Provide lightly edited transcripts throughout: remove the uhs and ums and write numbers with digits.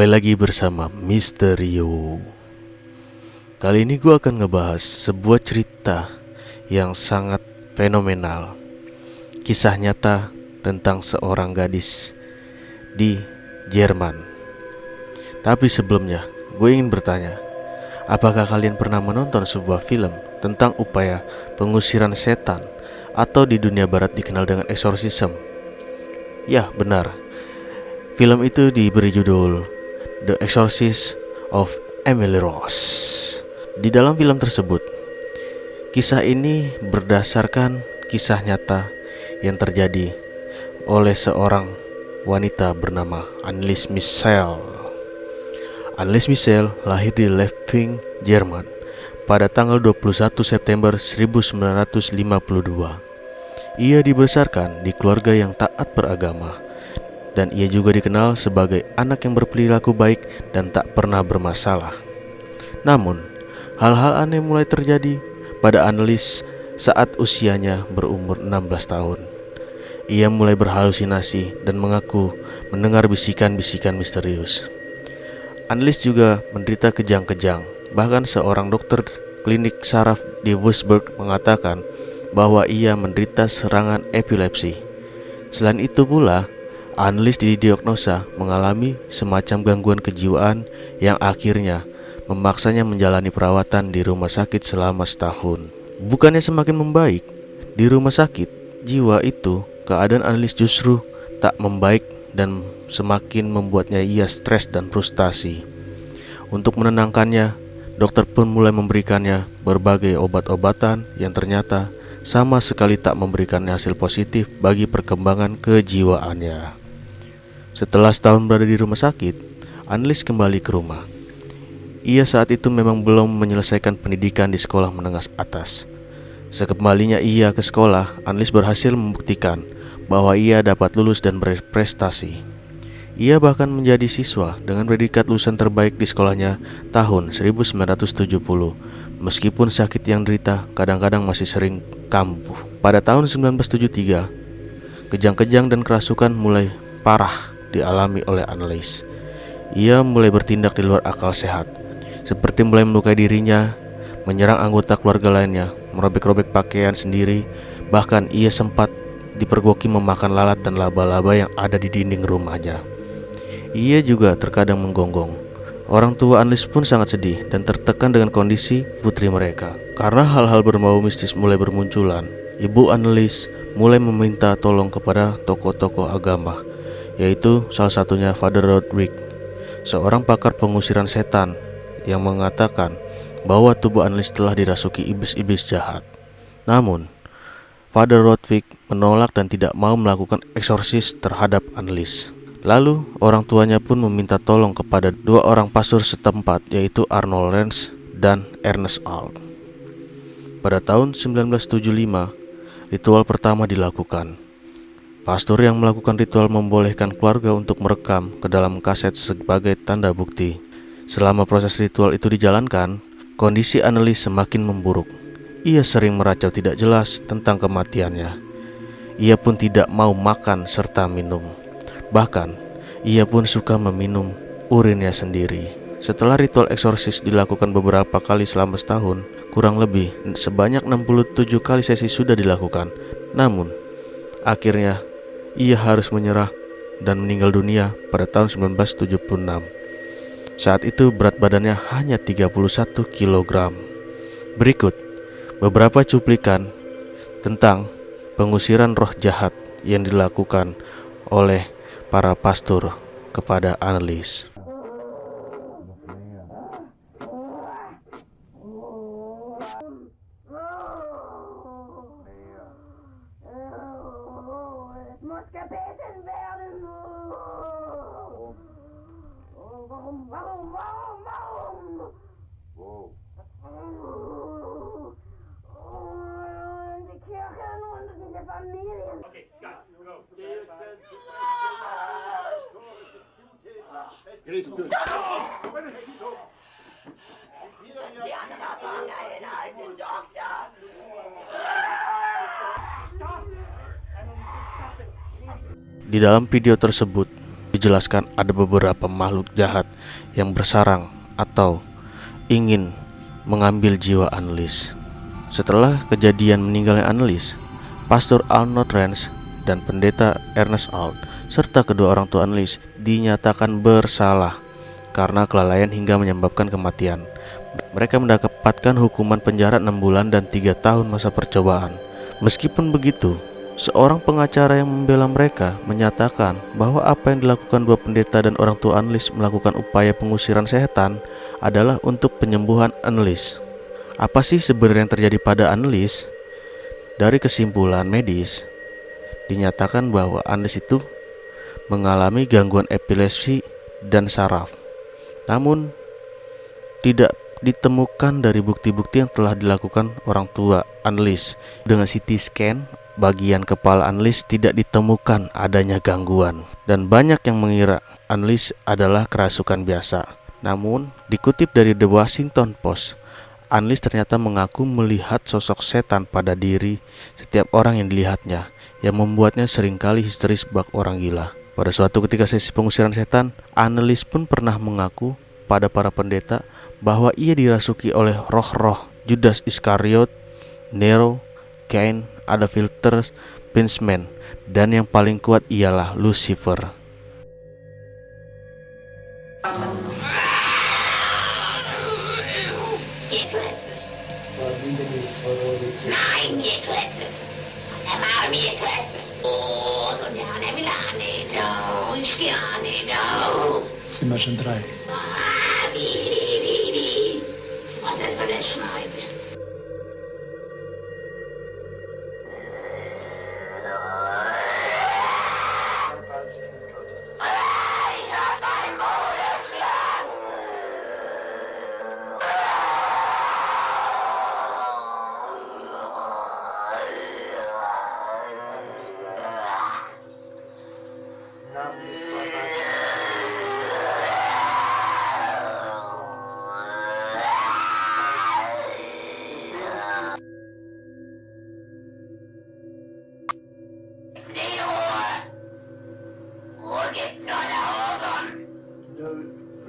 Kembali lagi bersama Misterio. Kali ini gue akan ngebahas sebuah cerita yang sangat fenomenal. Kisah nyata tentang seorang gadis di Jerman. Tapi sebelumnya, gue ingin bertanya, apakah kalian pernah menonton sebuah film tentang upaya pengusiran setan atau di dunia barat dikenal dengan exorcism? Ya, benar. Film itu diberi judul The Exorcist of Emily Rose. Di dalam film tersebut, kisah ini berdasarkan kisah nyata yang terjadi oleh seorang wanita bernama Anneliese Michel. Anneliese Michel lahir di Leipzig, Jerman pada tanggal 21 September 1952. Ia dibesarkan di keluarga yang taat beragama, dan ia juga dikenal sebagai anak yang berperilaku baik dan tak pernah bermasalah. Namun, hal-hal aneh mulai terjadi pada Anneliese saat usianya berumur 16 tahun. Ia mulai berhalusinasi dan mengaku mendengar bisikan-bisikan misterius. Anneliese juga menderita kejang-kejang. Bahkan seorang dokter klinik saraf di Wurzburg mengatakan bahwa ia menderita serangan epilepsi. Selain itu pula, Anneliese didiagnosa mengalami semacam gangguan kejiwaan yang akhirnya memaksanya menjalani perawatan di rumah sakit selama setahun. Bukannya semakin membaik, di rumah sakit jiwa itu keadaan Anneliese justru tak membaik dan semakin membuatnya ia stres dan frustasi. Untuk menenangkannya, dokter pun mulai memberikannya berbagai obat-obatan yang ternyata sama sekali tak memberikan hasil positif bagi perkembangan kejiwaannya. Setelah setahun berada di rumah sakit, Anneliese kembali ke rumah. Ia saat itu memang belum menyelesaikan pendidikan di sekolah menengah atas. Sekembalinya ia ke sekolah, Anneliese berhasil membuktikan bahwa ia dapat lulus dan berprestasi. Ia bahkan menjadi siswa dengan predikat lulusan terbaik di sekolahnya tahun 1970. Meskipun sakit yang derita kadang-kadang masih sering kambuh. Pada tahun 1973, kejang-kejang dan kerasukan mulai parah dialami oleh Anneliese. Ia mulai bertindak di luar akal sehat, seperti mulai melukai dirinya, menyerang anggota keluarga lainnya, merobek-robek pakaian sendiri. Bahkan ia sempat dipergoki memakan lalat dan laba-laba yang ada di dinding rumahnya. Ia juga terkadang menggonggong. Orang tua Anneliese pun sangat sedih dan tertekan dengan kondisi putri mereka. Karena hal-hal berbau mistis mulai bermunculan, ibu Anneliese mulai meminta tolong kepada tokoh-tokoh agama, yaitu salah satunya Father Roderick, seorang pakar pengusiran setan, yang mengatakan bahwa tubuh Anneliese telah dirasuki iblis-iblis jahat. Namun, Father Roderick menolak dan tidak mau melakukan eksorsis terhadap Anneliese. Lalu, orang tuanya pun meminta tolong kepada dua orang pastor setempat, yaitu Arnold Renz dan Ernest Alt. Pada tahun 1975, ritual pertama dilakukan. Pastor yang melakukan ritual membolehkan keluarga untuk merekam ke dalam kaset sebagai tanda bukti. Selama proses ritual itu dijalankan, kondisi Anneliese semakin memburuk. Ia sering meracau tidak jelas tentang kematiannya. Ia pun tidak mau makan serta minum. Bahkan, ia pun suka meminum urinnya sendiri. Setelah ritual eksorsis dilakukan beberapa kali selama setahun, kurang lebih sebanyak 67 kali sesi sudah dilakukan. Namun, akhirnya ia harus menyerah dan meninggal dunia pada tahun 1976. Saat itu berat badannya hanya 31 kg. Berikut beberapa cuplikan tentang pengusiran roh jahat yang dilakukan oleh para pastor kepada Anneliese. Christus. Di dalam video tersebut dijelaskan ada beberapa makhluk jahat yang bersarang atau ingin mengambil jiwa Anneliese. Setelah kejadian meninggalnya Anneliese, Pastor Arnold Rance dan Pendeta Ernest Alt serta kedua orang tua Anneliese dinyatakan bersalah karena kelalaian hingga menyebabkan kematian. Mereka mendapatkan hukuman penjara 6 bulan dan 3 tahun masa percobaan. Meskipun begitu, seorang pengacara yang membela mereka menyatakan bahwa apa yang dilakukan dua pendeta dan orang tua Anneliese melakukan upaya pengusiran setan adalah untuk penyembuhan Anneliese. Apa sih sebenarnya yang terjadi pada Anneliese? Dari kesimpulan medis, dinyatakan bahwa Anneliese itu mengalami gangguan epilepsi dan saraf. Namun, tidak ditemukan dari bukti-bukti yang telah dilakukan orang tua Anneliese. Dengan CT scan bagian kepala Anneliese tidak ditemukan adanya gangguan, dan banyak yang mengira Anneliese adalah kerasukan biasa. Namun, dikutip dari The Washington Post, Anneliese ternyata mengaku melihat sosok setan pada diri setiap orang yang dilihatnya, yang membuatnya seringkali histeris bak orang gila. Pada suatu ketika sesi pengusiran setan, Anneliese pun pernah mengaku pada para pendeta bahwa ia dirasuki oleh roh-roh Judas Iskariot, Nero, Cain, ada Filter, Pinsman, dan yang paling kuat ialah Lucifer. Sind wir schon 3? Was ist so eine Scheiße?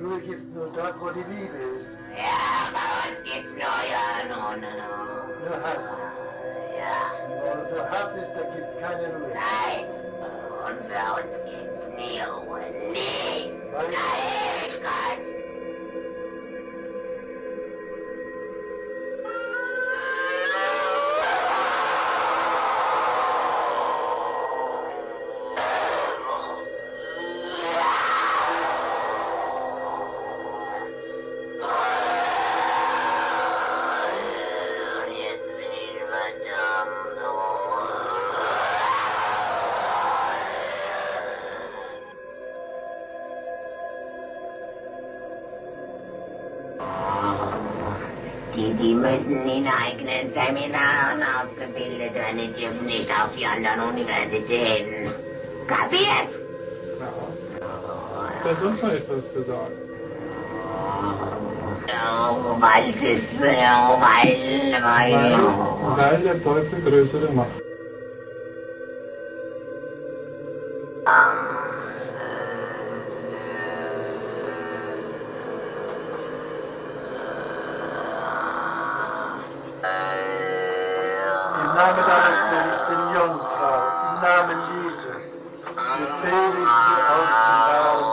Ruhe gibt's nur dort, wo die Liebe ist. Ja, bei uns gibt's nur Hass. Ja, Wo der Hass ist, da gibt's keine Ruhe. nein. Und für uns gibt's nie Ruhe. Nie. Nein, Gott. Die müssen in eigenen Seminaren ausgebildet werden, die dürfen nicht auf die anderen Universitäten. Kapiert? Ja. Ist da sonst noch etwas zu sagen? Oh, Wald ist, Weil der Teufel größere Macht. Im Namen deines seligen Jungfrau, im Namen Jesu, befehle ich dir auszufahren.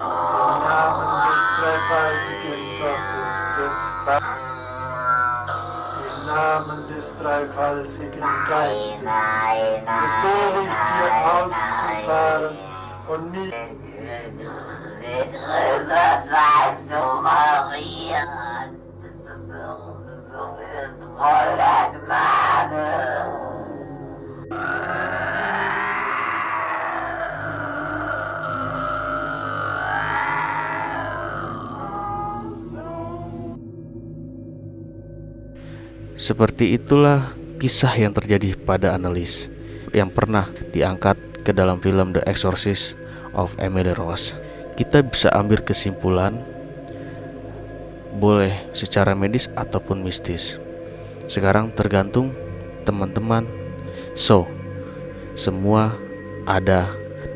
Im Namen des dreifaltigen Gottes, des im Namen des dreifaltigen Geistes, befehle ich dir auszufahren und nicht Seperti itulah kisah yang terjadi pada Anneliese yang pernah diangkat ke dalam film The Exorcist of Emily Rose. Kita bisa ambil kesimpulan boleh secara medis ataupun mistis. Sekarang tergantung teman-teman So, semua ada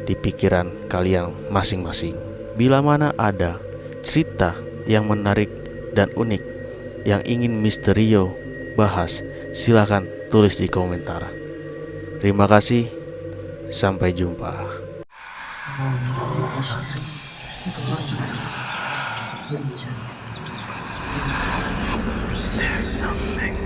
di pikiran kalian masing-masing. Bila mana ada cerita yang menarik dan unik yang ingin Mr. Rio bahas, silakan tulis di komentar. Terima kasih, sampai jumpa. There's something